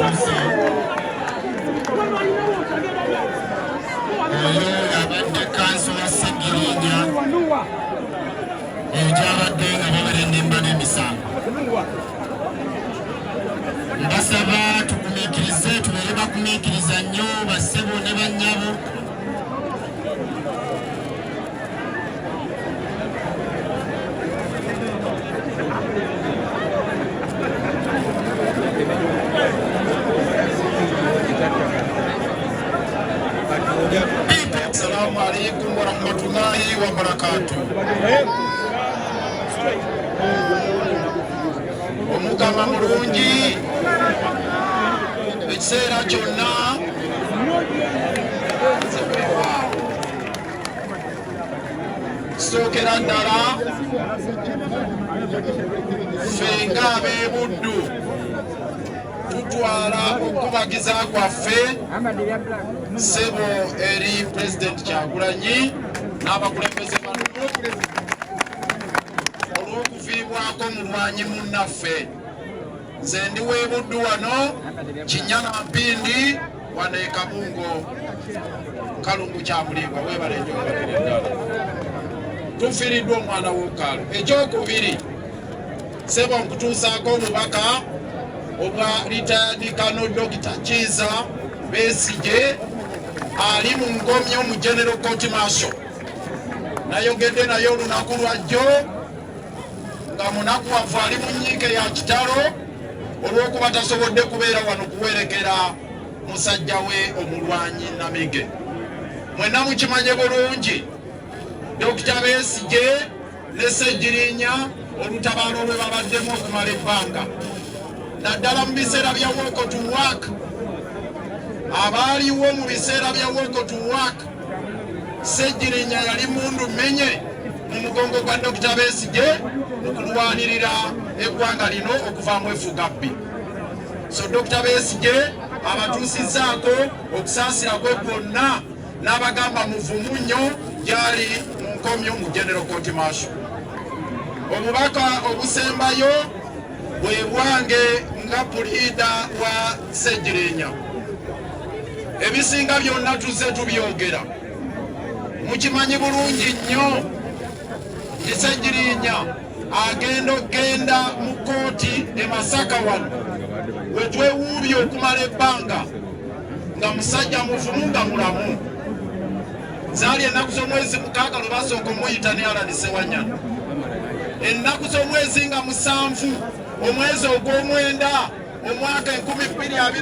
yatuuse oyo abadde kansula Ssegirinnya egyabadde nga babala ennemba n'emisango. Mbasaba tugumiikirize, tubeere bagumiikiriza nnyo bassebo ne bannyabo. Assalamu alaikum wa rahmatullahi wa barakatuh. Omukama mulungi ekiseera kyonna kisookera ddala ffe ng'ab'ebuddu tutwala okubagiza kwaffe ssebo eri Pulezidenti Kyagulanyi n'abakulembeze bano olw'okuviibwako mulwanyi munnaffe. Nze ndi w'ebuddu wano Kinyana Mpindi wano e Kabungo Kalungu Kyamuliibwa weebale nnyo ddala. Tufiiriddwa omwana w'okaalo. Ekyokubiri ssebo nkutuusaako obubaka obwa retired Colonel Dr. Kiza Besigye ali mu ngomyo mu General Court Martial. Nayogedde naye olunaku lwajjo nga munakuwavu ali mu nnyiike ya kitalo olw'okuba tasobodde kubeera wano kuwerekera musajja we omulwanyi Namige. Mwenna mukimanye bulungi Dr. Besigye ne Ssegirinnya olutabaalo lwe babaddemu okumala ebbanga naddala mu biseera bya walk to work. Abaaliwo mu biseera bya walk to work Ssegirinnya yali mundu menye mu mugongo gwa Dr. Besigye okulwanirira eggwanga lino okuvaamu effugabbi. So Dr. Besigye abatuusizzaako okusaasira kwe kwonna n'abagamba muvumu nnyo gyali mu nkomyo mu General Court Martial. Obubaka obusembayo bwe bwange nga puliida wa Ssegirinnya. Ebisinga byonna tuzze tubyogera. Mukimanyi bulungi nnyo nti Ssegirinnya agenda okgenda mu kkooti e Masaka wano we twewuubye okumala ebbanga nga musajja muvumu nga mulamu. Zaali ennaku z'omwezi 6 lwe basooka omuyita ne Alani Ssewanyana. Ennaku z'omwezi nga 7 omwezi ogw'omwenda omwaka 2021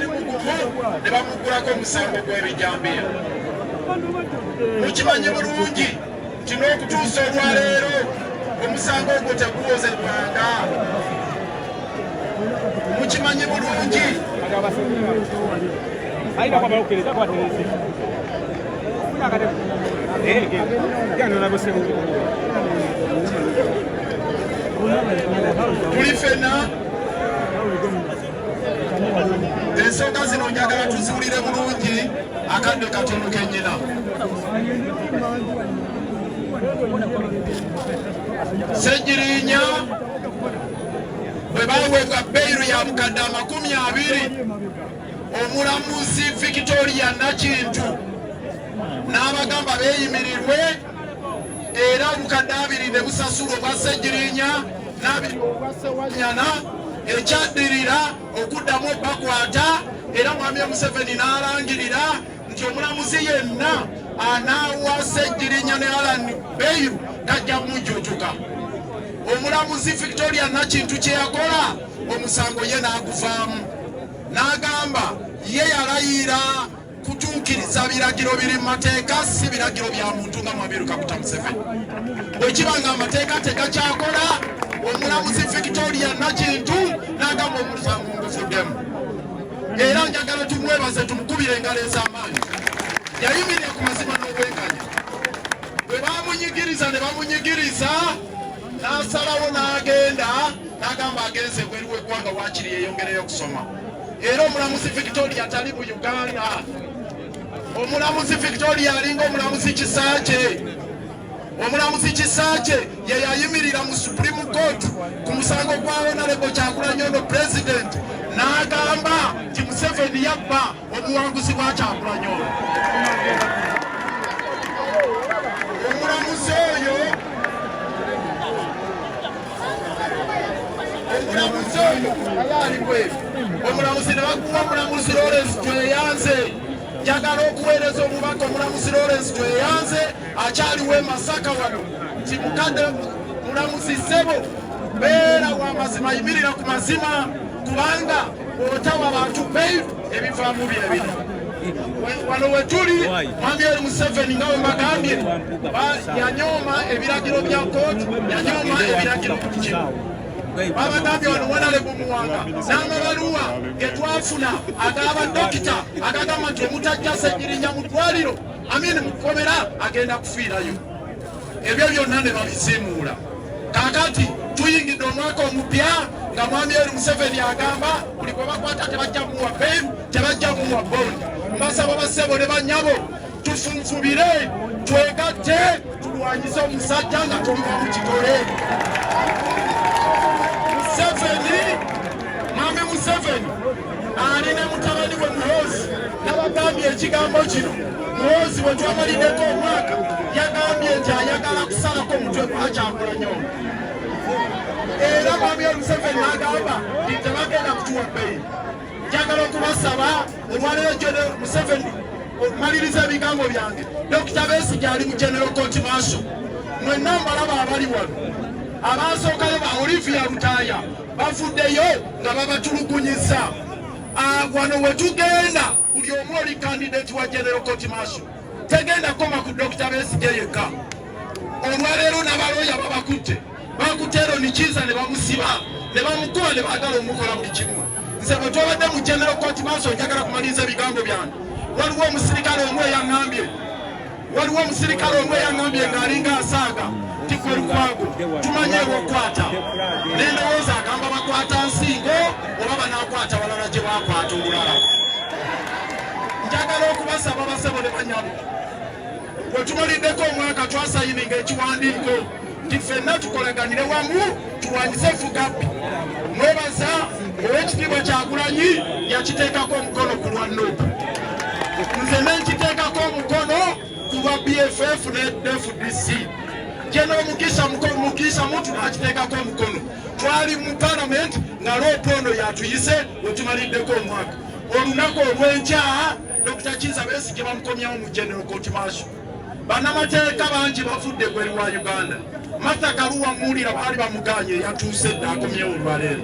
ne bamuggulako omusango gw'ebijambiya. Mukimanyi bulungi nti n'okutuusa olwaleero omusango ogwo teguwozebwanga. Mukimanyi bulungi tuli ffenna ensonga zino njagala tuziwulire bulungi akadde katono kennyina. Ssegirinnya bwe baweebwa bbeeru ya bukadde 20 omulamuzi Victoria Nakintu n'abagamba beeyimirirwe era obukadde 2 ne busasulwa obwa Ssegirinnya n'abiri obwa Ssewanyana ekyaddirira okuddamu obbakwata. Era mwami Museveni n'alangirira nti omulamuzi yenna anaawa Ssegirinnya ne Alani bbeeru tajja kumujjuutuka. Omulamuzi Victoria Nakintu kye yakola omusango ye n'aguvaamu n'agamba ye yalayira kutuukiriza biragiro biri mu mateeka si biragiro bya muntu nga Mwami Kaguta Museveni. Bwe kiba nga amateeka tegakyakola omulamuzi Victoria Nakintu n'agamba omusango nguvuddemu. Era njagala tumwebaze tumukubire engalo ez'amaanyi. Yayimirira ku mazima n'obwenkanya. Bwe bamunyigiriza ne bamunyigiriza n'asalawo n'agenda n'agamba agenze ebweru w'eggwanga waakiri yeeyongereyo okusoma. Era omulamuzi Victoria tali mu Uganda. Omulamuzi Victoria alinga omulamuzi Kisakye. Omulamuzi Kisakye ye yayimirira mu Supreme Court ku musango gwa Honorable Kyagulanyi Ono President n'agamba nti Museveni yabba obuwanguzi bwa Kyagulanyi. Omulamuzi oyo ayali bweru. Omulamuzi ne bakuba omulamuzi Lawrence Tweyanze. Njagala okuweereza omubaka omulamuzi Lawrence Tweyanze akyaliwo e Masaka wano nti mukadde mulamuzi ssebo beera wa mazima, yimirira ku mazima kubanga otawa bantu beeru ebivaamu byebiri. Wano we tuli Mwami Yoweri Museveni nga we mbagambye yanyooma ebiragiro bya kooti, yanyooma ebiragiro ku kikimu. Babagambye wano Honorable Muwanga n'amabaluwa ge twafuna ag'abadokita agagamba nti omutajja Ssegirinya mu ddwaliro mu kkomera agenda kufiirayo. Ebyo byonna ne babisiimuula. Kaakati tuyingidde omwaka omupya nga Mwami Yoweri Museveni agamba buli gwe bakwata tebajja kumuwa beeru, tebajja kumuwa bondi. Mbasaba bassebo ne bannyabo tufunfubire, twegatte, tulwanyise omusajja nga tumuva mu kitole. Mwami Museveni alina mutabani we Muhoozi n'abagambye ekigambo kino. Muhoozi bwe twamaliddeko omwaka yagambye nti ayagala kusalako omutwe gwa Kyagulanyi. Era Mwami Yoweri Museveni n'agamba nti tebagenda kutuwa bbeeyi. Njagala okubasaba olwaleero General Museveni okumaliriza ebigambo byange. Dr. Besigye ali mu General Court Martial. Mwenna mbalaba abali wano. Abasookayo ba Olivia Lutaaya bafuddeyo nga babatulugunyiza. Wano we tugenda buli omu oli candidate wa General Court Martial. Tegenda koma ku Dr. Besigye yekka. Olwaleero n'abalooya babakutte. Bakutte Aaron Kiiza ne bamusiba ne bamukuba ne baagala omukola buli kimu. Nze bwe twabadde mu General Court Martial njagala kumaliriza ebigambo byange. Waliwo omusirikale omu eyaŋŋambye ng'alinga asaaga nti kwe Lukwago tumanye ewokwata. N'endowooza agamba bakwata nsingo oba banaakwata balala gye bakwata olulala. Njagala okubasaba basebo ne bannyabo bwe tumaliddeko omwaka twasayininga ekiwandiiko nti ffenna tukolaganire wamu tulwanyise FUGAPI. Mwebaza Oweekitiibwa Kyagulanyi yakiteekako omukono ku lwa NUP. Nze ne nkiteekako omukono ku lwa BFF ne FDC. General Mugisha Muntu n'akiteekako omukono. Twali mu Parliament nga Loopondo yatuyise we tumaliddeko omwaka. Olunaku olw'enkya Dr. Kiiza Besigye bamukomyawo mu General Court Martial. Bannamateeka bangi bafudde gweri wa Uganda. Martha Karua muwulira baali bamuganye yatuuse dda akomyewo olwaleero.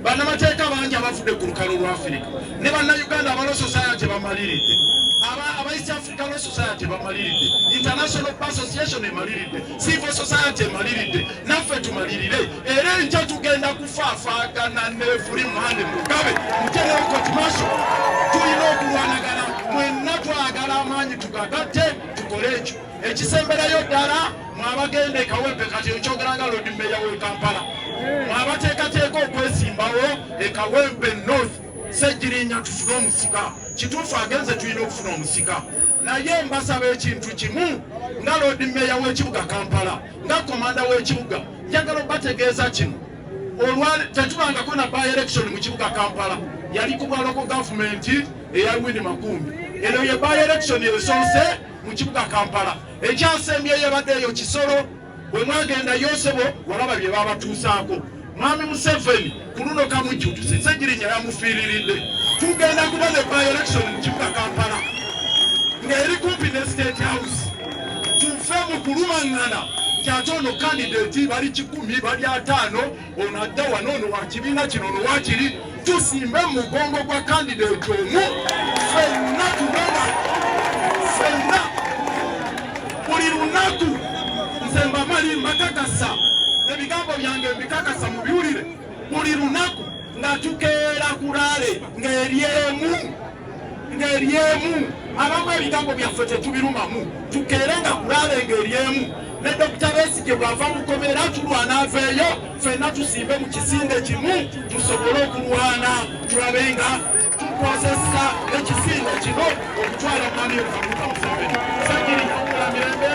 Bannamateeka bangi abafudde ku lukalu lwa Africa. Ne bannayuganda aba Law Society bamaliridde. Aba East African Law Society bamaliridde. International Bar Association emaliridde. Civil Society emaliridde. Naffe tumalirire. Era enkya tugenda kufaafaagana ne Free Monday Mugabe mu General Court Martial. Tulina okulwanagana. Mwenna twagala amaanyi tugagatte tukole ekyo. Ekisemberayo ddala mwabagenda e Kawempe kati ekyogeranga Lord Mayor w'e Kampala. Mwabateekateeka okwesimbawo e Kawempe North. Ssegirinya tufune omusika. Kituufu agenze tulina okufuna omusika. Naye mbasaba ekintu kimu nga Lord Mayor w'ekibuga Kampala, nga komanda w'ekibuga, njagala okubategeeza kino. Tetubangako na by election mu kibuga Kampala. Yali ku bwa local government eya Winnie Makumbi. Eno ye by election esoose mu kibuga Kampala. Ekyasembye yebadde eyo Kisoro. Bwe mwagenda Yosebo walaba bye babatuusaako. Mwami Museveni ku luno kamujjutuse Ssegirinya yamufiiriridde. Tugenda kuba ne by election mu kibuga Kampala ng'eri kumpi ne State House. Tuve mu kulumaŋŋana nti ate ono candidate bali 10 bali 5 ono adda wano ono wa kibiina kino ono waakiri. Tusimbe mu mugongo gwa candidate omu. Ffenna tugenda ffenna buli lunaku nze mbamali mbakakasa ebigambo byange mbikakasa mu biwulire. Buli lunaku nga tukeera kulaale ng'eryemu abamu ebigambo byaffe tetubirumamu. Tukeere nga kulaale ng'eryemu. Ne Dr. Besigye bw'ava mu kkomera tulwana aveeyo ffenna tusimbe mu kisinde kimu tusobole okulwana tulabe nga tukozesa ekisinde kino okutwala Mwami Museveni. Ssegirinya mirembe.